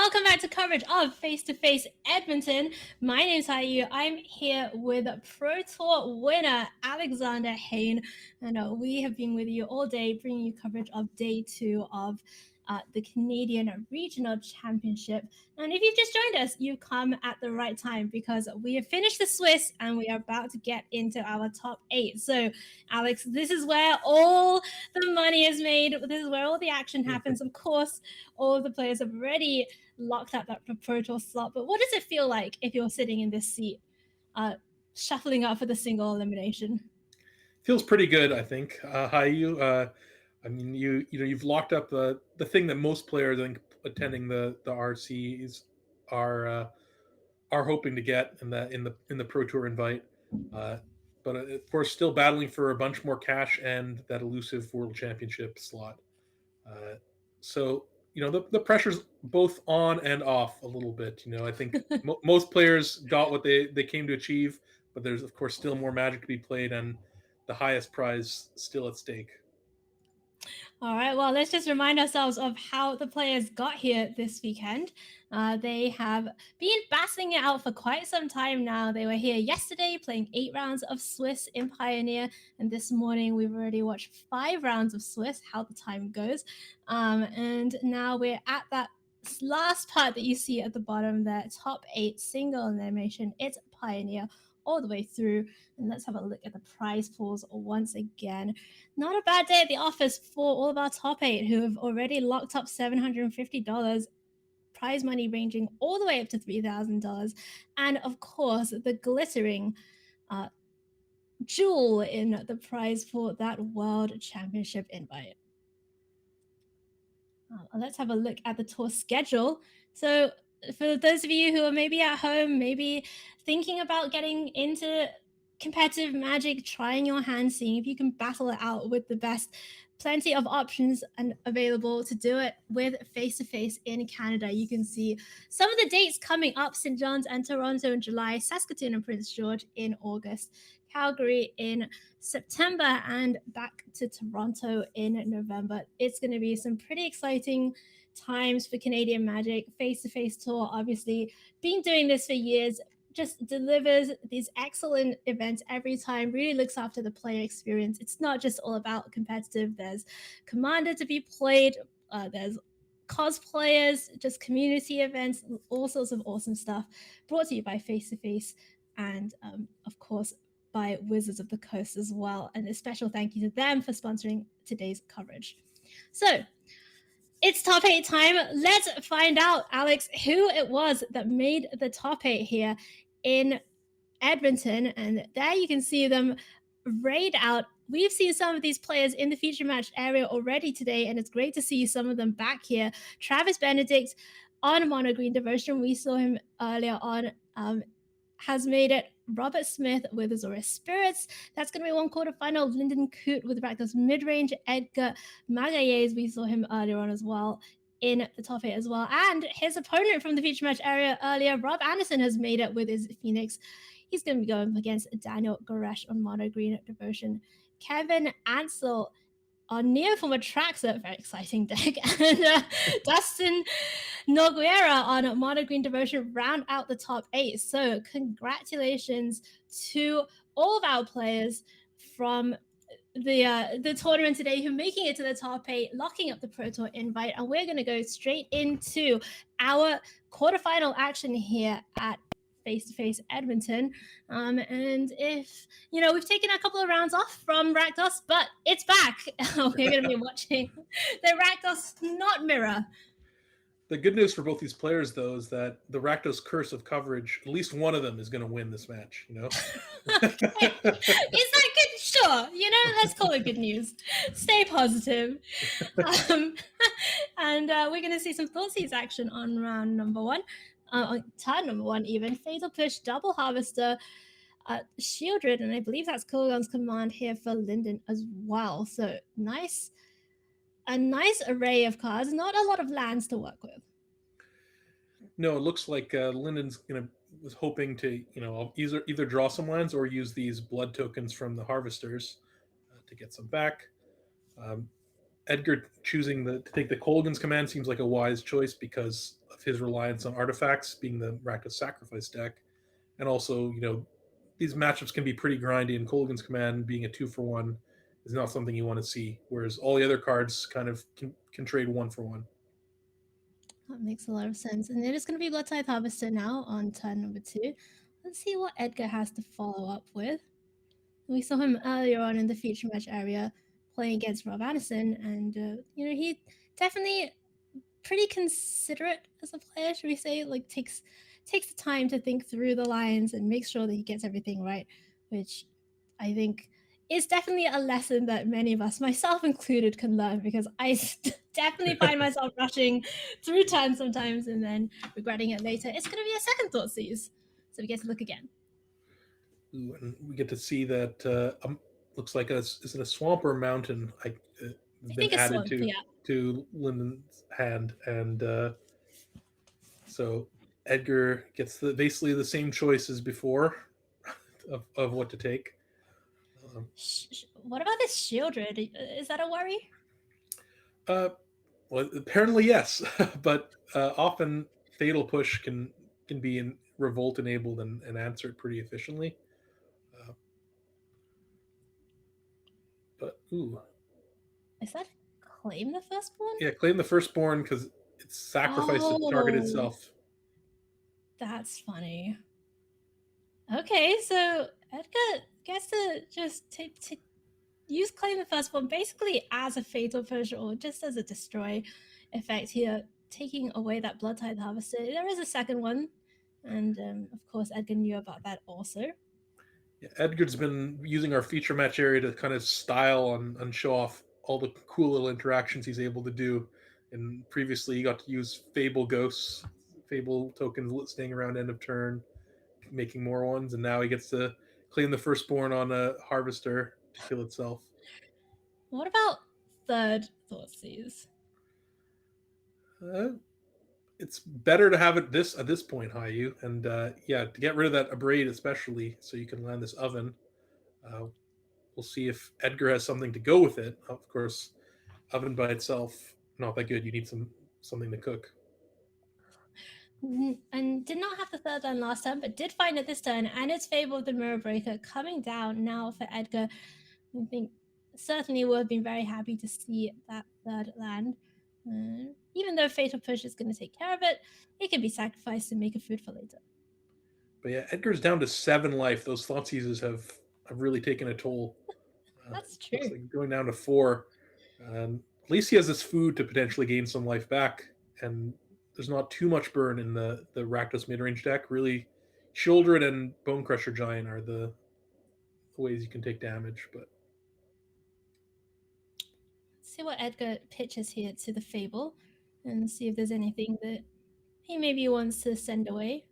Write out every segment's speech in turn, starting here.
welcome back to coverage of Face to Face Edmonton. My name's Haiyue. I'm here with Pro Tour winner Alexander Hayne, and we have been with you all day, bringing you coverage of day 2 of the Canadian Regional Championship. And if you've just joined us, you've come at the right time because we have finished the Swiss and we are about to get into our top 8. So, Alex, this is where all the money is made. This is where all the action happens. Of course, all of the players have already locked up that Pro Tour slot. But what does it feel like if you're sitting in this seat, shuffling up for the single elimination? Feels pretty good, I think. Haiyue, I mean, you've locked up the thing that most players, I think, attending the RCs are hoping to get in the Pro Tour invite. But of course, still battling for a bunch more cash and that elusive World Championship slot. So the pressure's both on and off a little bit. I think most players got what they came to achieve, but there's of course still more Magic to be played and the highest prize still at stake. All right, well, let's just remind ourselves of how the players got here this weekend. They have been battling it out for quite some time now. They were here yesterday playing 8 rounds of Swiss in Pioneer, and this morning we've already watched 5 rounds of Swiss, how the time goes. And now we're at that last part that you see at the bottom there, top 8 single elimination. It's Pioneer all the way through. And let's have a look at the prize pools once again. Not a bad day at the office for all of our top 8 who have already locked up $750, prize money ranging all the way up to $3,000. And of course, the glittering jewel in the prize for that World Championship invite. Let's have a look at the tour schedule. So for those of you who are maybe at home, maybe thinking about getting into competitive Magic, trying your hand, seeing if you can battle it out with the best, plenty of options and available to do it with face-to-face in Canada. You can see some of the dates coming up: St. John's and Toronto in July, Saskatoon and Prince George in August, Calgary in September, and back to Toronto in November. It's going to be some pretty exciting times for Canadian Magic. Face-to-face tour, obviously, been doing this for years, just delivers these excellent events every time, really looks after the player experience. It's not just all about competitive. There's Commander to be played, there's cosplayers, just community events, all sorts of awesome stuff brought to you by Face-to-Face and, of course, by Wizards of the Coast as well. And a special thank you to them for sponsoring today's coverage. So it's top 8 time. Let's find out, Alex, who it was that made the top 8 here in Edmonton. And there you can see them raid out. We've seen some of these players in the feature match area already today, and it's great to see some of them back here. Travis Benedict on Mono Green Devotion, we saw him earlier on, has made it. Robert Smith with Azorius Spirits. That's going to be one quarterfinal. Lindent Koot with Rakdos Midrange. Edgar Magalhaes, we saw him earlier on as well in the top 8 as well. And his opponent from the feature match area earlier, Rob Anderson, has made it with his Phoenix. He's going to be going against Daniel Goresh on Mono Green Devotion. Kevin Ansel on Neo from Atraxa, very exciting deck, and Dustin Noguera on Mono Green Devotion round out the top 8. So congratulations to all of our players from the tournament today who are making it to the top 8, locking up the Pro Tour invite. And we're going to go straight into our quarterfinal action here at Face-to-Face Edmonton. And if, we've taken a couple of rounds off from Rakdos, but it's back. We're going to be watching the Rakdos not mirror. The good news for both these players, though, is that the Rakdos curse of coverage, at least one of them is going to win this match, Okay. Is that good? Sure. Let's call it good news. Stay positive. And we're going to see some Thoughtseize action on round number 1. On turn number 1 even. Fatal Push, Double Harvester, Shieldred, and I believe that's Kulgon's command here for Lindent as well. So a nice array of cards, not a lot of lands to work with. No, it looks like Lindent's was hoping to either draw some lands or use these blood tokens from the harvesters to get some back. Edgar choosing to take the Kolaghan's command seems like a wise choice because of his reliance on artifacts being the Rakdos sacrifice deck, and also these matchups can be pretty grindy, and Kolaghan's command being a 2-for-1 is not something you want to see. Whereas all the other cards kind of can trade 1-for-1. That makes a lot of sense. And it is going to be Blood Tithe Harvester now on turn number 2. Let's see what Edgar has to follow up with. We saw him earlier on in the feature match area playing against Rob Anderson, and he definitely pretty considerate as a player, should we say? Like takes the time to think through the lines and make sure that he gets everything right, which I think is definitely a lesson that many of us, myself included, can learn, because I definitely find myself rushing through turns sometimes and then regretting it later. It's going to be a second thought seize, so we get to look again. Ooh, and we get to see that looks like is it a swamp or a mountain? I been think it's added swamp, to Lindent's hand, and so Edgar gets basically the same choice as before of what to take. What about this Shieldred? Is that a worry? Well, apparently yes, but often Fatal Push can be in revolt enabled and answer it pretty efficiently. But ooh, Is that claim the firstborn? yeah, claim the firstborn because it's sacrificed to target itself. That's funny. Okay, so Edgar gets to just use claim the firstborn basically as a fatal push or just as a destroy effect here, taking away that Blood Tithe Harvester. There is a second one, and of course Edgar knew about that also. Yeah, Edgar's been using our feature match area to kind of style and show off all the cool little interactions he's able to do. And previously, he got to use Fable Ghosts, Fable tokens staying around end of turn, making more ones, and now he gets to claim the firstborn on a Harvester to kill itself. What about third Thoughtseize? It's better to have it at this point, Haiyue, and yeah, to get rid of that abrade especially, so you can land this oven. We'll see if Edgar has something to go with it. Of course, oven by itself not that good. You need something to cook. And did not have the third land last turn, but did find it this turn, and it's Fable of the Mirror Breaker coming down now for Edgar. I think certainly would have been very happy to see that third land. Even though Fatal Push is going to take care of it, it can be sacrificed to make a food for later. But yeah, Edgar's down to 7 life. Those thought seizes have really taken a toll. That's true. Looks like going down to 4. At least he has this food to potentially gain some life back, and there's not too much burn in the Rakdos mid-range deck. Really, Shieldred and Bone Crusher Giant are the ways you can take damage. But let's see what Edgar pitches here to the Fable, and see if there's anything that he maybe wants to send away.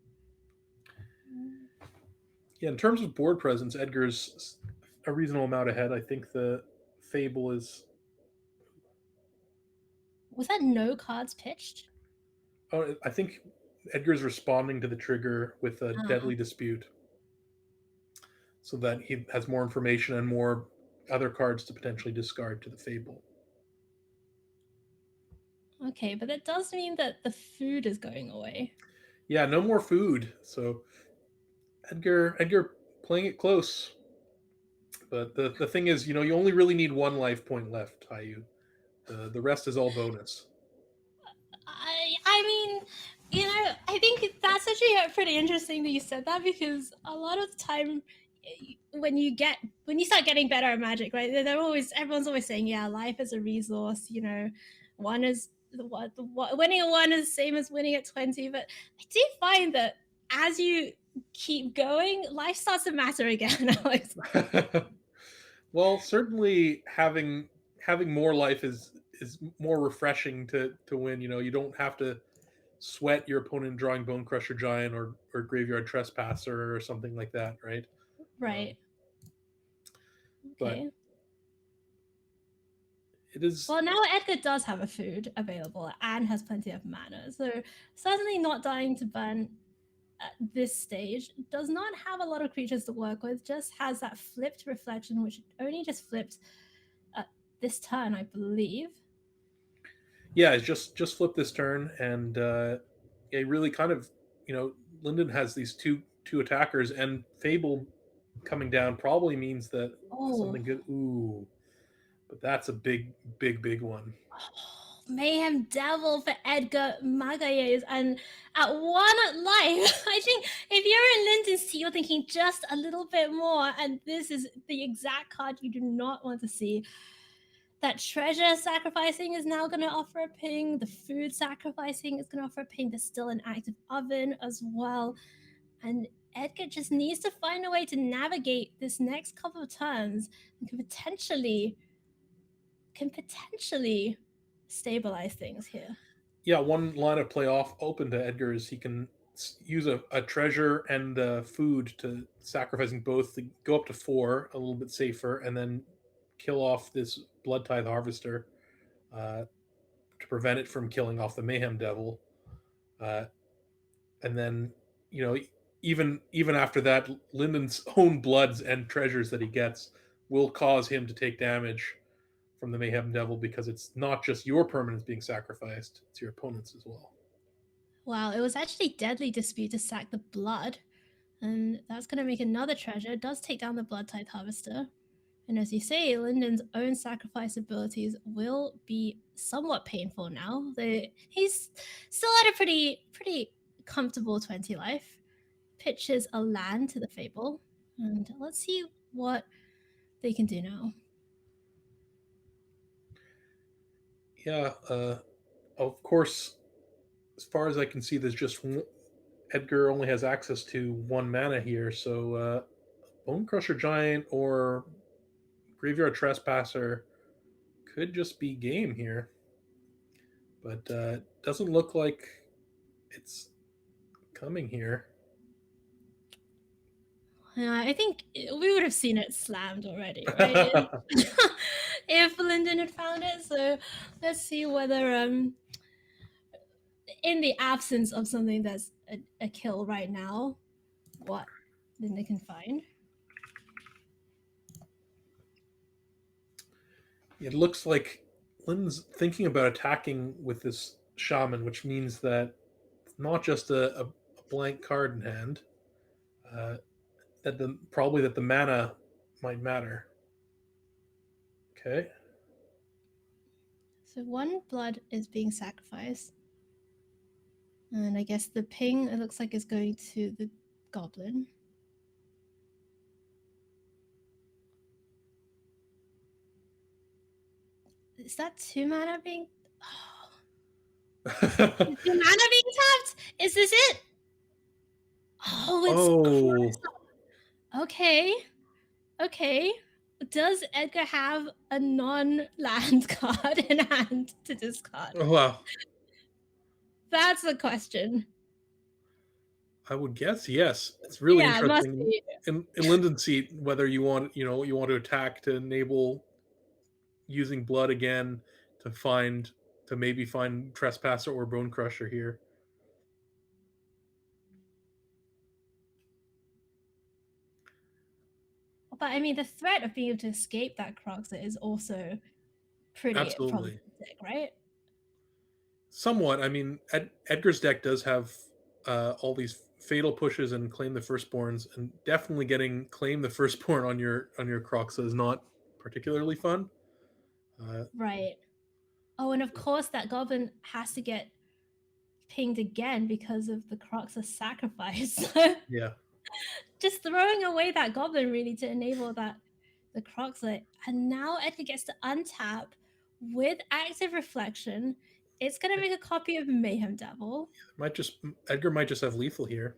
Yeah, in terms of board presence, Edgar's a reasonable amount ahead. I think the Fable is. Was that no cards pitched? Oh, I think Edgar's responding to the trigger with a Deadly Dispute, so that he has more information and more other cards to potentially discard to the Fable. Okay, but that does mean that the food is going away. Yeah, no more food. So Edgar playing it close. But the thing is, you only really need 1 life point left, Haiyue. The rest is all bonus. I mean, I think that's actually pretty interesting that you said that, because a lot of the time when you start getting better at Magic, right? Everyone's always saying, yeah, life is a resource. One is winning at 1 is the same as winning at 20. But I do find that as you keep going, life starts to matter again, Alex. Well, certainly having more life is more refreshing to win. You don't have to sweat your opponent drawing Bone Crusher Giant or Graveyard Trespasser or something like that, right? Right. Okay. But it is. Well, now Edgar does have a food available and has plenty of mana, so certainly not dying to burn at this stage. Does not have a lot of creatures to work with, just has that flipped reflection, which only just flipped this turn, I believe. Yeah, it's just flip this turn, and it really kind of, Lindent has these two attackers, and Fable coming down probably means that Oh, something good. Ooh, but that's a big one. Mayhem Devil for Edgar Magalhaes, and at one life, I think if you're in Linden's team, you're thinking just a little bit more, and this is the exact card you do not want to see. That treasure sacrificing is now going to offer a ping. The food sacrificing is going to offer a ping. There's still an active oven as well. And Edgar just needs to find a way to navigate this next couple of turns and can potentially stabilize things here. Yeah, one line of play off open to Edgar is he can use a treasure and food to sacrificing both to go up to 4, a little bit safer, and then kill off this Blood Tithe Harvester uh, to prevent it from killing off the Mayhem Devil. Uh, and then, you know, even after that, Linden's own bloods and treasures that he gets will cause him to take damage from the Mayhem Devil, because it's not just your permanents being sacrificed, it's your opponent's as well. Wow, it was actually Deadly Dispute to sack the blood, and that's going to make another treasure. It does take down the Blood Tithe Harvester. And as you say, Linden's own sacrifice abilities will be somewhat painful now. He's still at a pretty comfortable 20 life. Pitches a land to the Fable, and let's see what they can do now. Yeah, of course, as far as I can see, there's just Edgar only has access to 1 mana here, so Bone Crusher Giant or Graveyard Trespasser could just be game here, but doesn't look like it's coming here. Yeah, I think we would have seen it slammed already, right? If Linden had found it. So let's see whether in the absence of something that's a kill right now, what Linden can find. It looks like Lynn's thinking about attacking with this shaman, which means that it's not just a blank card in hand. Probably that the mana might matter. Okay. So one blood is being sacrificed. And I guess the ping, it looks like, is going to the goblin. Is that 2 mana being... Oh. 2 mana being tapped? Is this it? Oh, it's okay. Okay. Does Edgar have a non-land card in hand to discard? Oh, wow. That's the question. I would guess yes. It's really Yeah, it must interesting be. in Linden's seat whether you want to attack to enable using blood again to maybe find Trespasser or Bone Crusher here. But I mean, the threat of being able to escape that Croxer is also pretty Absolutely. problematic, right? Somewhat. I mean, Edgar's deck does have all these fatal pushes and claim the firstborns, and definitely getting claim the firstborn on your Croxa is not particularly fun. Right. Oh, and of course that goblin has to get pinged again because of the Croxer sacrifice. Yeah. Just throwing away that goblin really to enable the Croxer. And now Edgar gets to untap with active reflection. It's gonna make a copy of Mayhem Devil. Edgar might just have lethal here.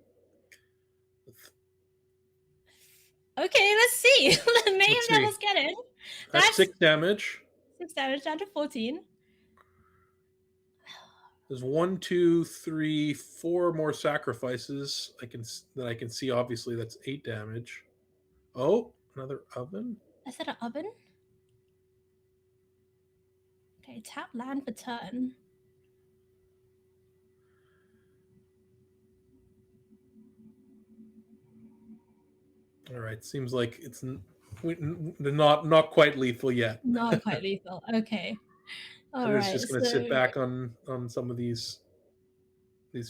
Okay, let's see. Mayhem Devil's getting. That's 6 damage. 6 damage down to 14. There's 1, 2, 3, 4 more sacrifices that I can see. Obviously, that's 8 damage. Oh, another oven. Is that an oven? Okay, tap land for turn. All right, seems like it's not quite lethal yet. Not quite lethal. Okay. All Edgar's right. just gonna sit So back on some of these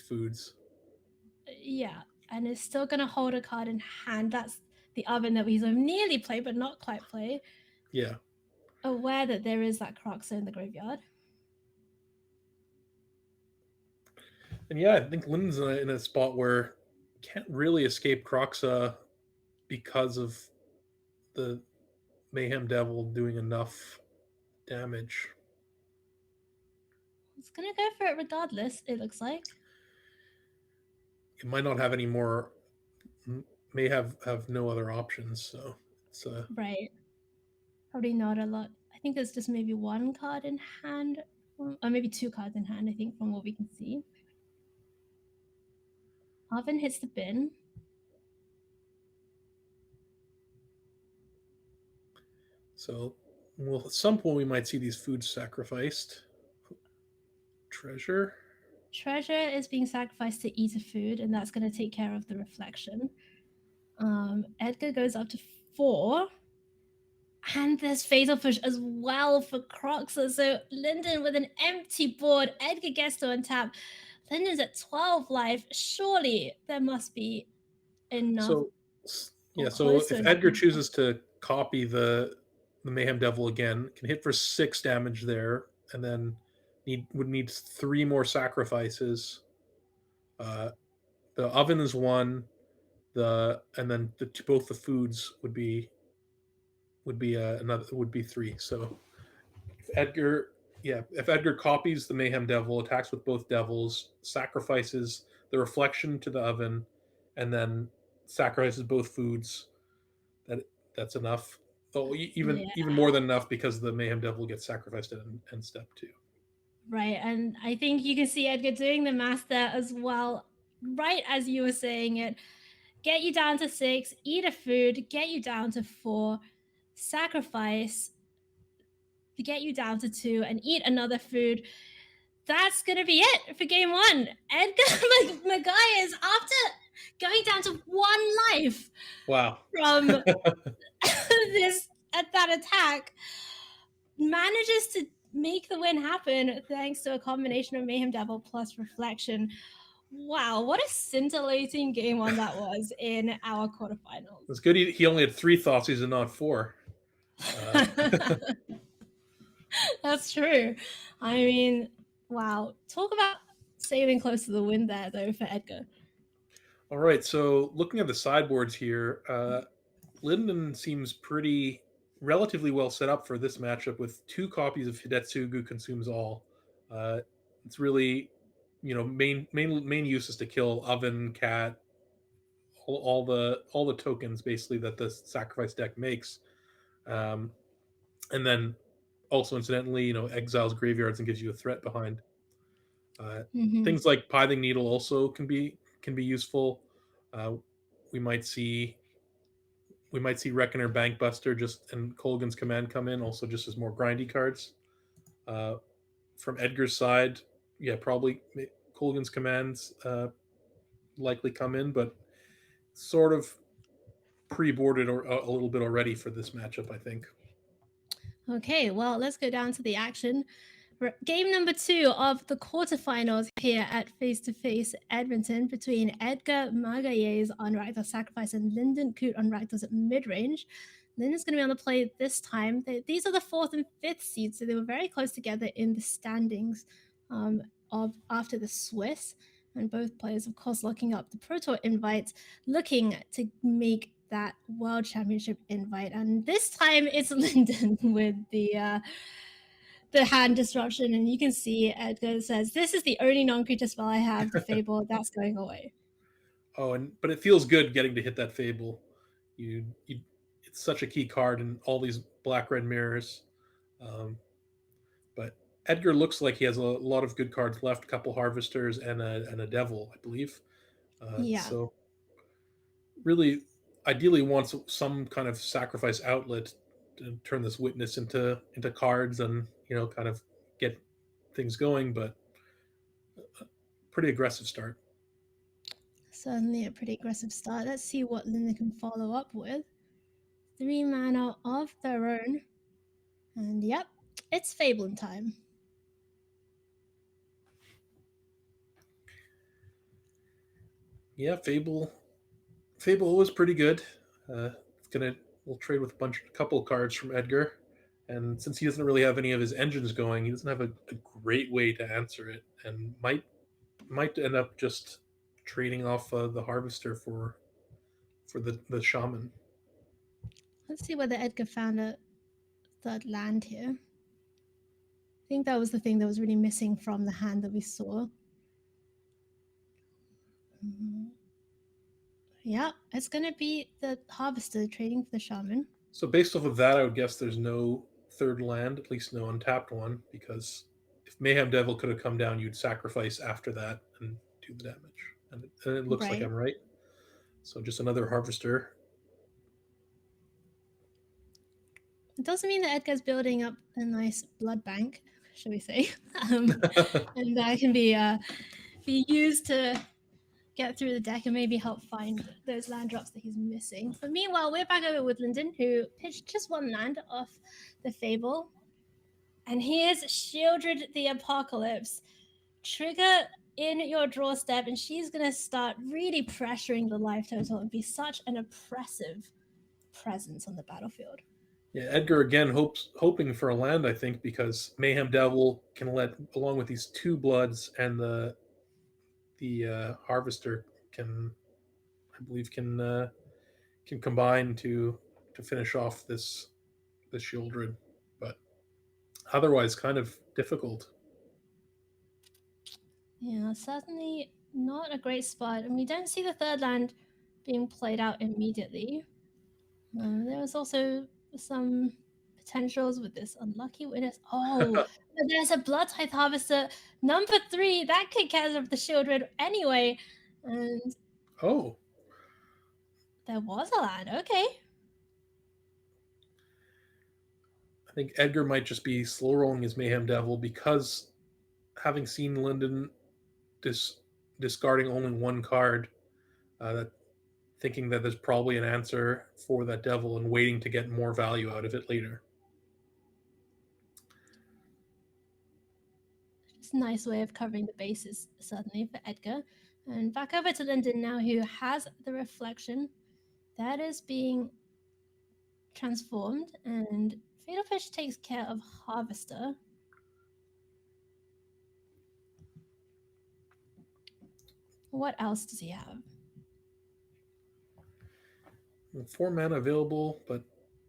foods. yeah, and it's still gonna hold a card in hand. That's the oven that we sort of nearly play, but not quite play. Yeah. Aware that there is that Croxa in the graveyard. And yeah, I think Lynn's in a spot where can't really escape Croxa because of the Mayhem Devil doing enough damage. It's gonna go for it regardless, it looks like. It might not have any more, may have no other options. So it's Right. Probably not a lot. I think there's just maybe one card in hand, or maybe two cards in hand, I think, from what we can see. Oven hits the bin. so. Well, at some point we might see these foods sacrificed. Treasure. Treasure is being sacrificed to eat a food, and that's going to take care of the reflection. Edgar goes up to 4. And there's Fatal Push as well for Croxa. So Lindent with an empty board. Edgar gets to untap. Lindent's at 12 life. Surely there must be enough So or yeah, so close to if enough. Edgar chooses to copy the Mayhem Devil again, can hit for 6 damage there, and then would need 3 more sacrifices. The oven is 1, and then both the foods would be 3. So if Edgar if Edgar copies the Mayhem Devil, attacks with both devils, sacrifices the reflection to the oven, and then sacrifices both foods, that that's enough. Oh, Yeah, even more than enough, because the Mayhem Devil gets sacrificed in step 2. right. And I think you can see Edgar doing the math there as well, right as you were saying it. Get you down to 6, eat a food, get you down to 4, sacrifice to get you down to 2, and eat another food. That's gonna be it for game 1. Edgar Magalhaes, after going down to 1 life Wow. from that attack, manages to make the win happen thanks to a combination of Mayhem Devil plus Reflection. Wow, what a scintillating game 1 that was in our quarterfinals. It's good he only had 3 Thoughtseize and not 4. That's true. I mean, wow. Talk about sailing close to the wind there, though, for Edgar. All right, so looking at the sideboards here, Linden seems relatively well set up for this matchup with 2 copies of Hidetsugu Consumes All. It's really, main use is to kill Oven, Cat, all the tokens basically that the sacrifice deck makes, and then also incidentally, exiles graveyards and gives you a threat behind. Mm-hmm. Things like Pithing Needle also can be useful. Uh, we might see Reckoner, Bankbuster, and Colgan's Command come in also just as more grindy cards. From Edgar's side, yeah, probably Colgan's Commands likely come in, but sort of pre-boarded a little bit already for this matchup, I think. Okay, well, let's go down to the action. Game number 2 of the quarterfinals here at Face to Face Edmonton between Edgar Magalhaes on Rakdos Sacrifice and Lindent Koot on Rakdos at mid range. Lindent's going to be on the play this time. These are the 4th and 5th seeds, so they were very close together in the standings of after the Swiss. And both players, of course, locking up the Pro Tour invites, looking to make that World Championship invite. And this time it's Lindent with the hand disruption, and you can see Edgar says, "This is the only non-creature spell I have, the Fable, that's going away." Oh, but it feels good getting to hit that Fable. It's such a key card in all these black-red mirrors. But Edgar looks like he has a lot of good cards left. A couple Harvesters and a Devil, I believe. Yeah. So really, ideally wants some kind of sacrifice outlet to turn this Witness into cards and kind of get things going. But pretty aggressive start. Certainly a pretty aggressive start. Let's see what Linda can follow up with. 3 mana of their own. And yep, it's Fabling time. Yeah, Fable was pretty good. It's gonna we'll trade with a couple cards from Edgar, and since he doesn't really have any of his engines going, he doesn't have a great way to answer it, and might end up just trading off the harvester for the shaman. Let's see whether Edgar found a third land here. I think that was the thing that was really missing from the hand that we saw. Yeah, it's going to be the harvester trading for the shaman. So based off of that, I would guess there's no third land, at least no untapped one, because if Mayhem Devil could have come down, you'd sacrifice after that and do the damage. And it looks like Right. I'm right. So just another harvester. It doesn't mean that Edgar's building up a nice blood bank, shall we say, and that can be used to get through the deck and maybe help find those land drops that he's missing. But meanwhile, we're back over with Lindent, who pitched just one land off the Fable. And here's Shieldred the Apocalypse. Trigger in your draw step, and she's going to start really pressuring the life total and be such an oppressive presence on the battlefield. Yeah, Edgar again hoping for a land, I think, because Mayhem Devil can let, along with these two bloods and the harvester can, I believe, can combine to finish off this Shieldred, but otherwise kind of difficult. Yeah, certainly not a great spot, and we don't see the third land being played out immediately. There was also some potentials with this unlucky witness. Oh, but there's a blood tithe harvester number 3 that could get of the Shieldred anyway, and Oh, there was a land. Okay. I think Edgar might just be slow rolling his Mayhem Devil because having seen Lindent discarding only one card, that thinking that there's probably an answer for that devil and waiting to get more value out of it later. It's a nice way of covering the bases, certainly, for Edgar. And back over to Lindent now, who has the reflection that is being transformed, and Fatal Fish takes care of Harvester. What else does he have? 4 mana available, but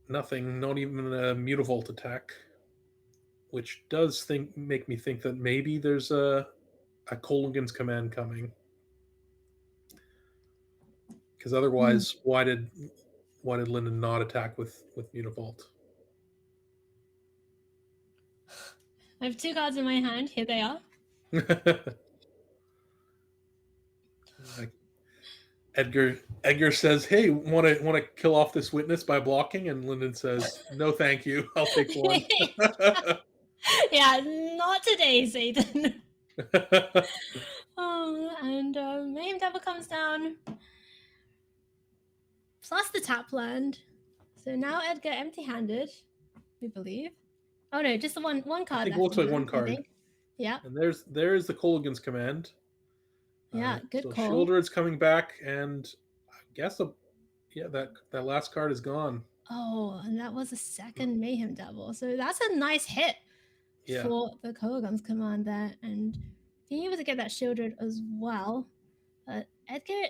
nothing, not even a Mutavault attack, which does make me think that maybe there's a Kolaghan's Command coming. Because otherwise, why did Lindent not attack with Mutavault? I have 2 cards in my hand. Here they are. Edgar says, "Hey, want to kill off this witness by blocking?" And Lindent says, "No, thank you. I'll take one." Yeah, not today, Satan. Oh, and Mayhem Devil comes down, plus the tap land. So now Edgar empty-handed, we believe. Oh no, just the one card. I think it looks like one card. Yeah. And there's the Kolaghan's Command. Yeah, good so call. Shieldred's coming back, and I guess that last card is gone. Oh, and that was a second Mayhem Devil. So that's a nice hit for the Kolaghan's Command there, and being able to get that Shieldred as well. Edgar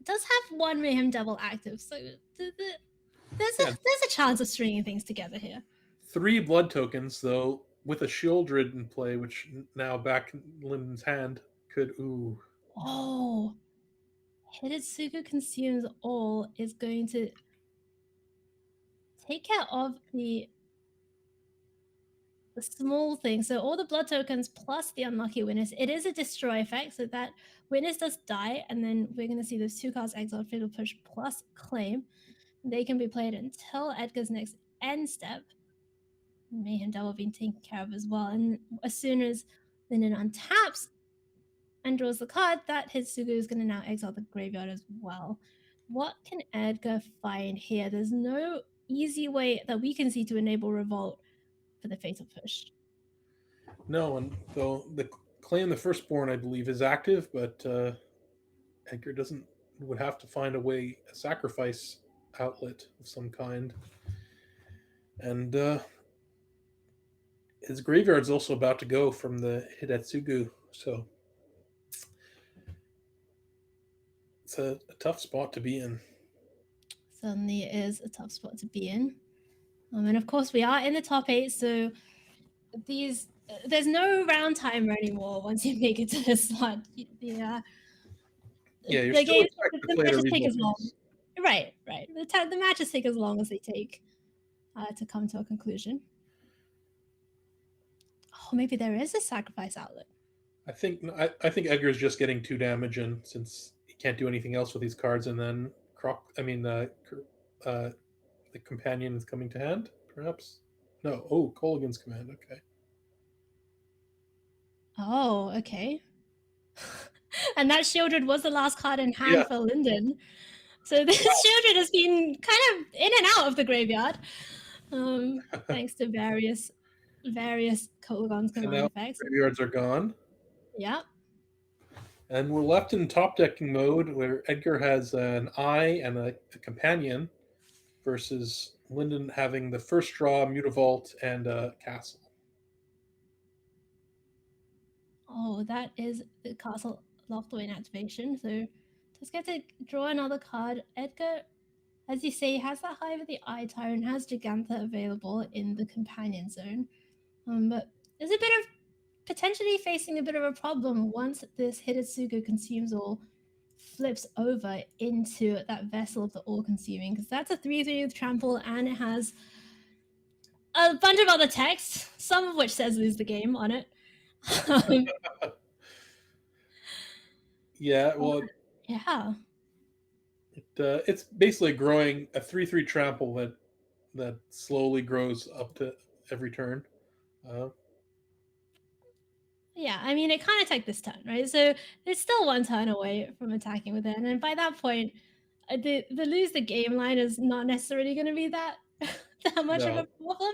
does have one Mayhem Devil active, so there's a chance of stringing things together here. 3 blood tokens, though, with a Shieldred in play, which now back in Lindent's hand could Oh, Hidetsugu Consumes All is going to take care of the small thing. So all the blood tokens plus the unlucky witness. It is a destroy effect, so that witness does die, and then we're going to see those 2 cards exiled, Fatal Push plus Claim. They can be played until Edgar's next end step. Mayhem Devil being taken care of as well. And as soon as Lindent untaps and draws the card, that Hidetsugu is going to now exile the graveyard as well. What can Edgar find here? There's no easy way that we can see to enable Revolt for the Fatal Push. No, and though the Claim the Firstborn, I believe, is active, but Edgar doesn't would have to find a sacrifice outlet of some kind. And his graveyard's also about to go from the Hidetsugu, so it's a tough spot to be in. Certainly is a tough spot to be in. And of course, we are in the top 8, so there's no round timer anymore once you make it to this slot. Yeah, you're The still games, expected to the play at a matches take reasonable as long. pace. Right. The matches take as long as they take to come to a conclusion. Oh, maybe there is a sacrifice outlet. I think Edgar's just getting 2 damage in since he can't do anything else with these cards, and then the companion is coming to hand, perhaps. No, Colligan's command. Okay. Oh, okay. And that Shieldred was the last card in hand for Lindent. So this Shieldred has been kind of in and out of the graveyard, thanks to various Colligan's command effects. Graveyards are gone. Yep. And we're left in top decking mode where Edgar has an eye and a companion versus Lindent having the first draw, Mutavault, and a castle. Oh, that is the castle locked away in activation. So just get to draw another card. Edgar, as you say, has that Hive of the Eye Tyrant, has Gigantha available in the companion zone. But there's a bit of potentially facing a bit of a problem once this Hidetsugu Consumes All flips over into that Vessel of the All-Consuming, because that's a 3/3 with trample, and it has a bunch of other text, some of which says lose the game on it. Yeah, well, yeah. It's basically growing a 3/3 trample that slowly grows up to every turn. Yeah, I mean, it can't attack this turn, right? So it's still 1 turn away from attacking with it. And by that point, the lose the game line is not necessarily going to be that much of a problem.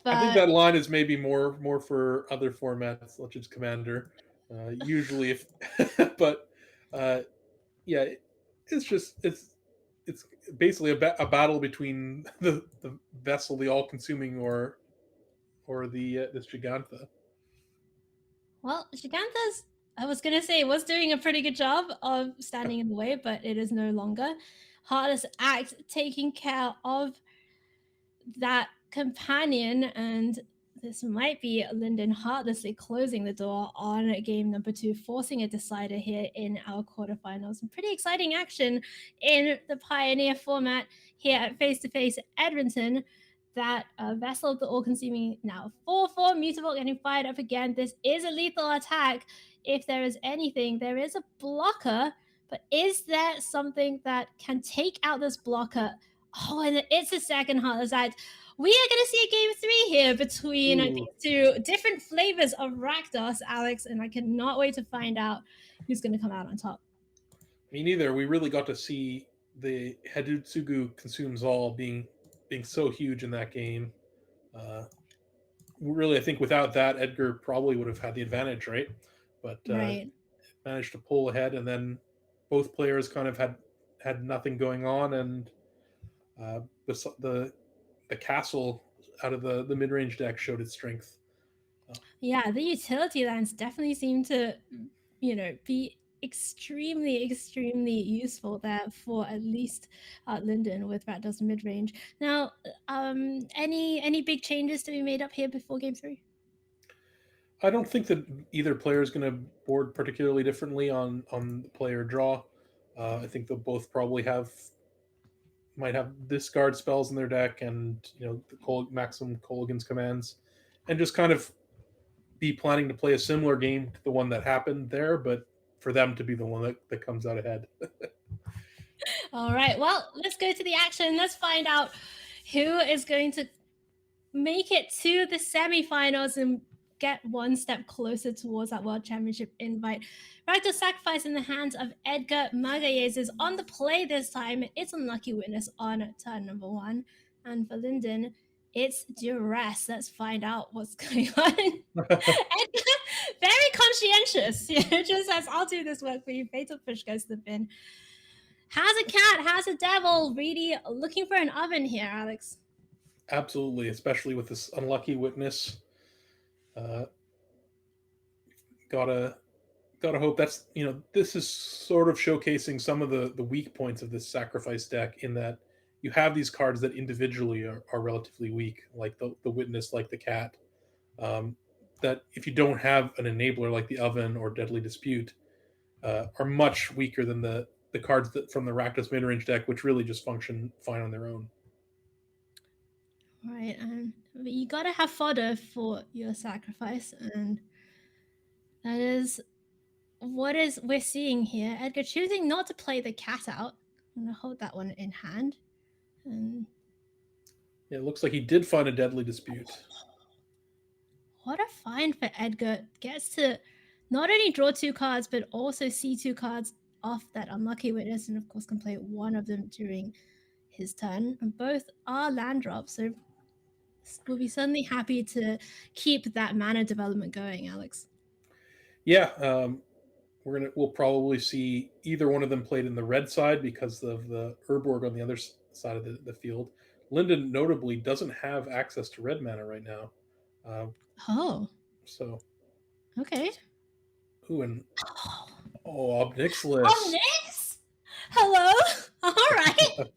But I think that line is maybe more for other formats, such as Commander. Usually, but yeah, it's basically a battle between the Vessel, the All-Consuming, or the this Gigantha. Well, Gigantha's, I was going to say, was doing a pretty good job of standing in the way, but it is no longer. Heartless Act taking care of that companion, and this might be Lindent heartlessly closing the door on game number 2, forcing a decider here in our quarterfinals. Some pretty exciting action in the Pioneer format here at Face-to-Face Edmonton. That Vessel of the All-Consuming now 4/4, Mutavault getting fired up again. This is a lethal attack. If there is anything, there is a blocker, but is there something that can take out this blocker? Oh, and it's a second Heartless Act. We are going to see a game 3 here between these 2 different flavors of Rakdos, Alex, and I cannot wait to find out who's going to come out on top. Me neither. We really got to see the Hidetsugu Consumes All being so huge in that game. Really, I think without that, Edgar probably would have had the advantage, right? But managed to pull ahead, and then both players kind of had nothing going on, and the castle out of the mid-range deck showed its strength. Yeah, the utility lands definitely seem to, be extremely useful there for at least Lindent with Rakdos mid-range. Now, any big changes to be made up here before game 3? I don't think that either player is going to board particularly differently on the player draw. I think they'll both probably might have discard spells in their deck, and the maximum Colligan's commands, and just kind of be planning to play a similar game to the one that happened there, but for them to be the one that comes out ahead. All right, well, let's go to the action. Let's find out who is going to make it to the semifinals and get one step closer towards that World Championship invite. Rakdos Sacrifice in the hands of Edgar. Magalhaes is on the play this time. It's Unlucky Witness on turn number 1. And for Lindent, it's Duress. Let's find out what's going on. Edgar Very conscientious. Yeah, just says, I'll do this work for you. Fatal push goes to the bin. Has a cat, has a devil. Really looking for an oven here, Alex. Absolutely, especially with this unlucky witness. Uh, gotta gotta hope that's this is sort of showcasing some of the weak points of this sacrifice deck in that you have these cards that individually are relatively weak, like the witness, like the cat. Um, that if you don't have an enabler like the oven or deadly dispute, are much weaker than the cards that from the Rakdos midrange deck, which really just function fine on their own. Right, and you gotta have fodder for your sacrifice, and that is what is we're seeing here. Edgar choosing not to play the cat out. I'm gonna hold that one in hand. And Yeah, it looks like he did find a deadly dispute. what a find for Edgar. Gets to not only draw 2 cards, but also see 2 cards off that unlucky witness, and of course can play one of them during his turn. And both are land drops, so we'll be certainly happy to keep that mana development going, Alex. Yeah, we'll probably see either one of them played in the red side because of the Urborg on the other side of the field. Lindent notably doesn't have access to red mana right now. Oh, So, okay. ooh, and Obnixilis. Obnix? Hello? All right.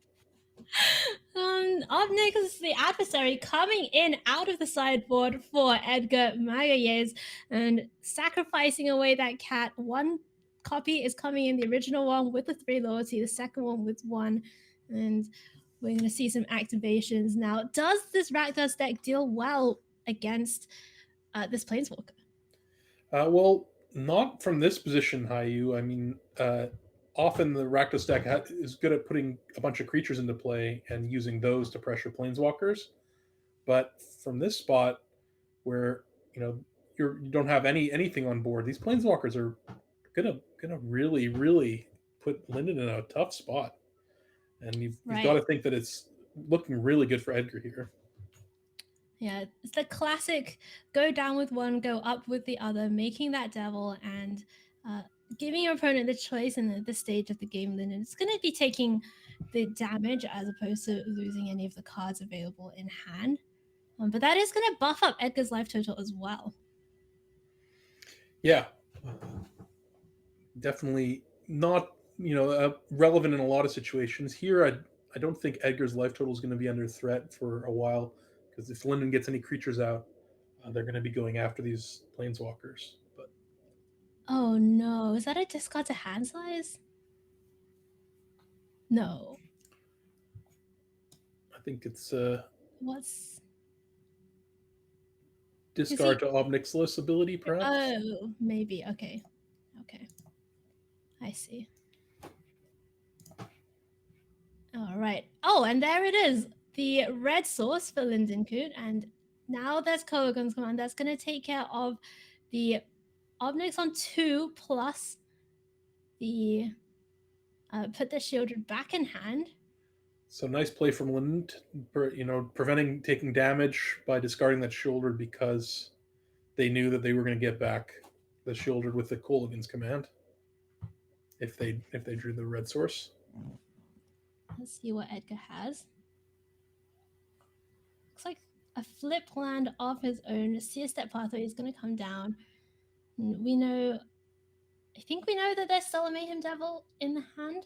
Obnix is the adversary coming in out of the sideboard for Edgar Magalhaes and sacrificing away that cat. One copy is coming in, the original one with the 3 loyalty, the second one with 1, and we're going to see some activations now. Does this Rakdos deck deal well against this Planeswalker? Well, not from this position, Haiyue. I mean, often the Rakdos deck is good at putting a bunch of creatures into play and using those to pressure planeswalkers. But from this spot, where you don't have anything on board, these planeswalkers are gonna really put Lindent in a tough spot, and you've got to think that it's looking really good for Edgar here. Yeah, it's the classic go down with one, go up with the other, making that devil and giving your opponent the choice in the stage of the game. Then it's going to be taking the damage as opposed to losing any of the cards available in hand. But that is going to buff up Edgar's life total as well. Yeah, definitely not relevant in a lot of situations. Here, I don't think Edgar's life total is going to be under threat for a while, because if Lindent gets any creatures out, they're going to be going after these planeswalkers. But oh no, is that a discard to hand size? No. I think it's What's discard to Obnixilis ability, perhaps. Oh, maybe. Okay. I see. All right. Oh, and there it is. The red source for Lindent Koot. And now there's Kolaghan's Command. That's going to take care of the Obnix on 2 plus the put the Shieldred back in hand. So nice play from Lindent, preventing taking damage by discarding that Shieldred because they knew that they were going to get back the Shieldred with the Kolaghan's Command if they drew the red source. Let's see what Edgar has. Looks like a flip land of his own. Seer Step Pathway is going to come down. I think we know that there's still a Mayhem Devil in the hand.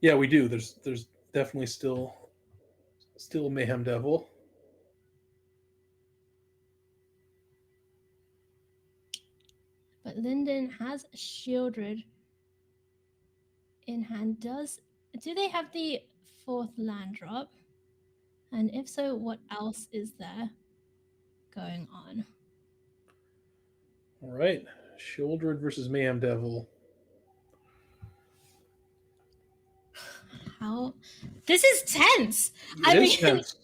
Yeah, we do. There's definitely still Mayhem Devil. But Lindent has Shieldred in hand. Do they have the 4th land drop? And if so, what else is there going on? All right, Shieldred versus Mayhem Devil. How? This is tense. Tense.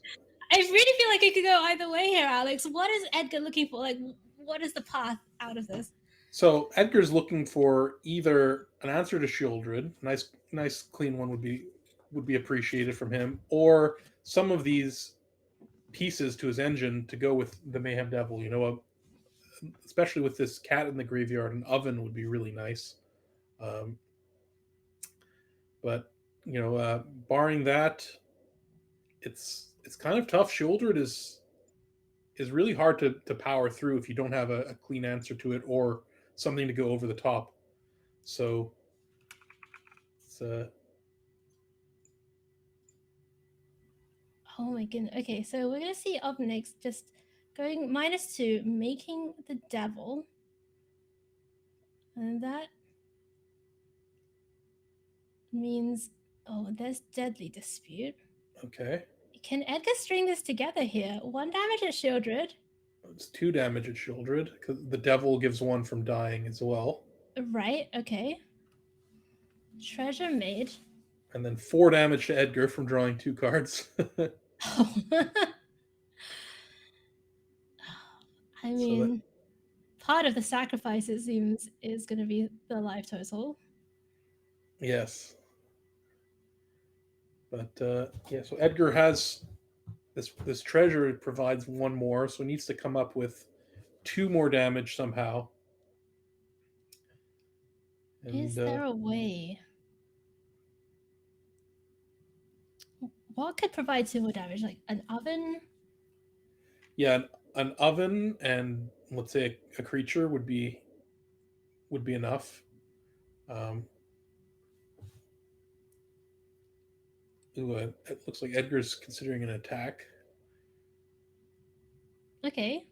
I really feel like it could go either way here, Alex. What is Edgar looking for? Like, what is the path out of this? So Edgar's looking for either an answer to Shieldred, nice clean one would be appreciated from him, or some of these pieces to his engine to go with the Mayhem Devil. especially with this cat in the graveyard, an oven would be really nice. Um, but barring that, it's kind of tough. Shieldred is really hard to power through if you don't have a clean answer to it or something to go over the top. So it's Oh my goodness. Okay, so we're gonna see up next just going -2, making the devil. And that means, oh, there's deadly dispute. okay. Can Edgar string this together here? 1 damage at Shieldred. It's 2 damage at Shieldred because the devil gives 1 from dying as well, Right, okay. Treasure made. and then 4 damage to Edgar from drawing 2 cards. Oh. I So that mean, part of the sacrifice, it seems, is going to be the life total. yes, but yeah. So Edgar has this treasure. It provides 1 more, so he needs to come up with 2 more damage somehow. Is And there a way? What could provide 2 more damage? Like an oven? yeah, an oven and let's say a creature would be enough. Um, it looks like Edgar's considering an attack. Okay.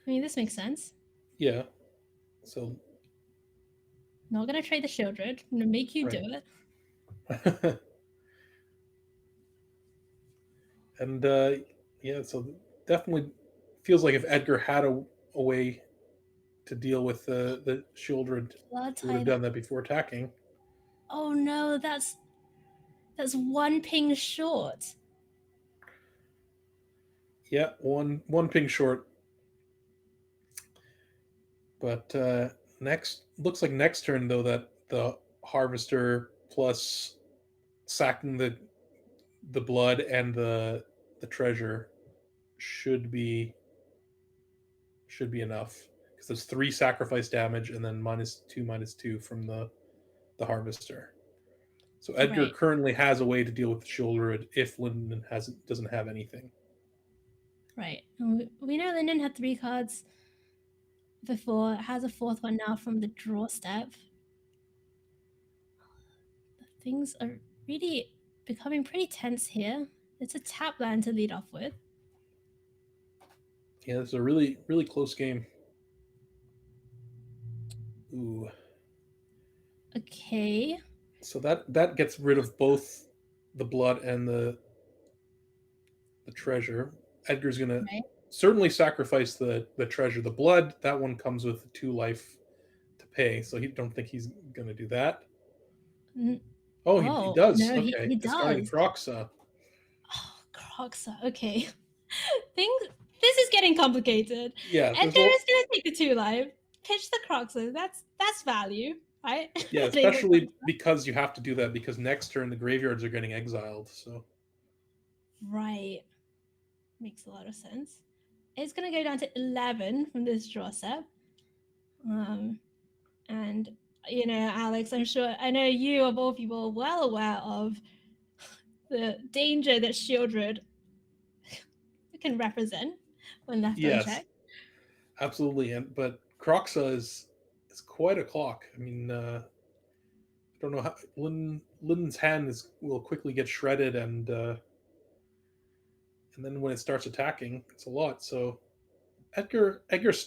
I mean, this makes sense. Yeah. So Not going to trade the Shieldred. I'm going to make you do right. it. And yeah, so definitely feels like if Edgar had a way to deal with the Shieldred, Blood he would have Tide. done that before attacking. Oh no, that's 1 ping short. Yeah, one ping short. But next looks like next turn though that the harvester plus sacking the blood and the treasure should be enough because there's 3 sacrifice damage and then -2 from the harvester. So Edgar Right, currently has a way to deal with the Shieldred if Lindent doesn't have anything. right. And we know Lindent had 3 cards before. It has a 4th one now from the draw step. Things are really becoming pretty tense here. It's a tap land to lead off with. Yeah, it's a really really close game. Ooh, Okay. so that gets rid of both the blood and the treasure. Edgar's gonna Right. certainly sacrifice the treasure. The blood, that one comes with 2 life to pay, so he don't think he's gonna do that. Oh, he Oh, does. no, Okay, he discarding does. Croxa. Oh, Croxa. Okay. Things. This is getting complicated. Yeah, Edgar is going to take the 2 life, pitch the Croxa. That's value, right? yeah, Label especially Croxa. because you have to do that because next turn the graveyards are getting exiled. So Right. Makes a lot of sense. It's going to go down to 11 from this draw step. And, Alex, I know you, of all people, are well aware of the danger that Shieldred can represent when left yes, unchecked. absolutely. And but Croxa is quite a clock. I mean, I don't know how Linden's hand will quickly get shredded, and then when it starts attacking, it's a lot. So Edgar's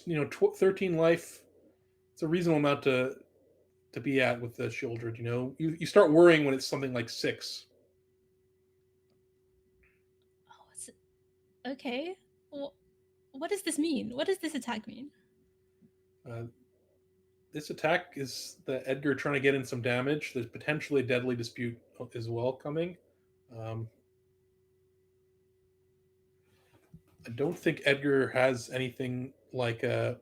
13 life. It's a reasonable amount to be at with the Shieldred. You start worrying when it's something like 6. Oh, okay. Well, what does this mean? What does this attack mean? Uh, this attack is the Edgar trying to get in some damage. There's potentially a deadly dispute as well coming. Um, I don't think Edgar has anything like a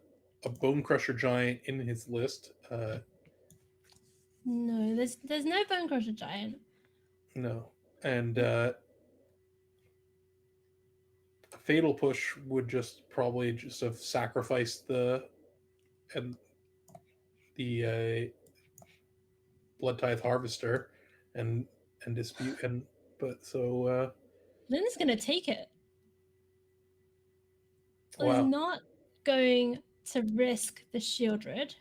Bone Crusher Giant in his list. No, there's no Bone Crusher Giant. No, and Fatal Push would just probably just have sacrificed the and the Blood Tithe Harvester and dispute and but so Lynn's gonna take it. Is wow. not going to risk the Shieldred.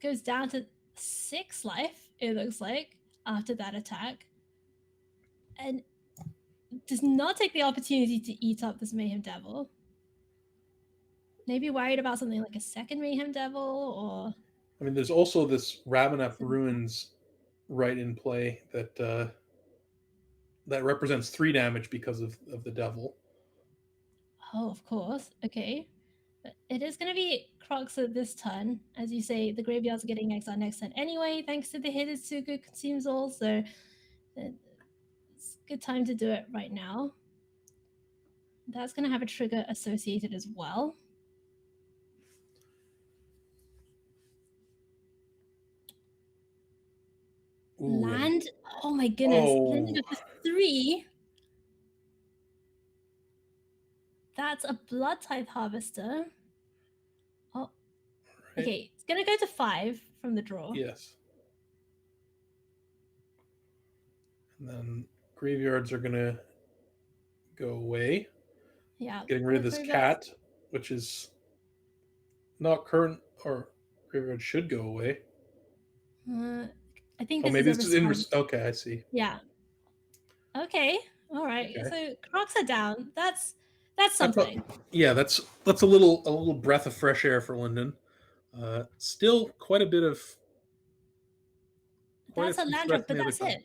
Goes down to 6 life, it looks like, after that attack. And does not take the opportunity to eat up this Mayhem Devil. Maybe worried about something like a second Mayhem Devil, or... I mean, there's also this Ravenap Ruins right in play that that represents 3 damage because of the devil. Oh, of course. Okay. But it is going to be Croxa this turn. As you say, the graveyards are getting exiled next turn anyway, thanks to the Hidetsugu consumes all, so it's a good time to do it right now. That's going to have a trigger associated as well. Ooh, land. Yeah. Oh my goodness. Landed up to 3. That's a Blood Tithe Harvester. Oh, right. Okay. It's going to go to 5 from the draw. Yes. And then graveyards are going to go away. Yeah. Getting rid of this cat, which is not current, or graveyard should go away. I think this maybe this is in. Okay, I see. Yeah. Okay. All right. Okay. So Crocs are down. That's something. That's a little breath of fresh air for Lindent. Still quite a bit of. That's a land drop, but that's it.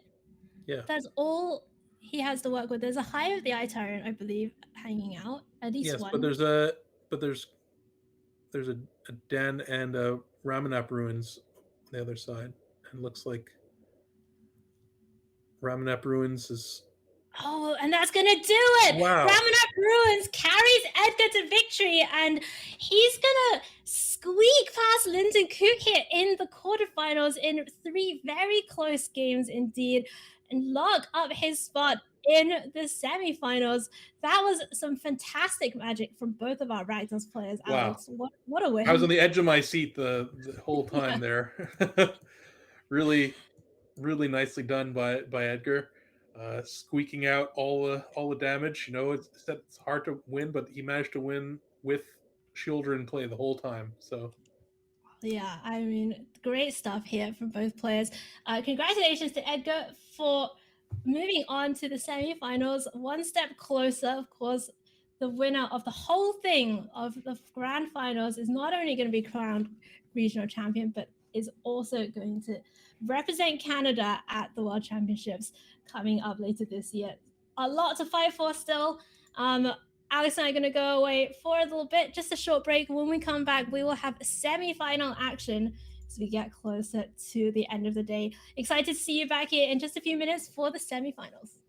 Yeah. That's all he has to work with. There's a High of the Eye Tyrant, I believe, hanging out. At least one. But there's a Den and a Ramanap Ruins on the other side. And looks like Ramanap Ruins is... Oh, and that's going to do it! Wow. Ramanap Ruins carries Edgar to victory, and he's going to squeak past Lindent Koot here in the quarterfinals in 3 very close games indeed, and lock up his spot in the semifinals. That was some fantastic magic from both of our Rakdos players, Alex. Wow. What a win. I was on the edge of my seat the whole time there. Really nicely done by Edgar. Squeaking out all the damage. You know, it's hard to win, but he managed to win with Shieldred in play the whole time. So yeah, I mean, great stuff here from both players. Congratulations to Edgar for moving on to the semifinals, one step closer. Of course, the winner of the whole thing of the grand finals is not only going to be crowned regional champion, but is also going to represent Canada at the World Championships coming up later this year. A lot to fight for still. Alex and I are going to go away for a little bit, just a short break. When we come back, we will have semi-final action as we get closer to the end of the day. Excited to see you back here in just a few minutes for the semi-finals.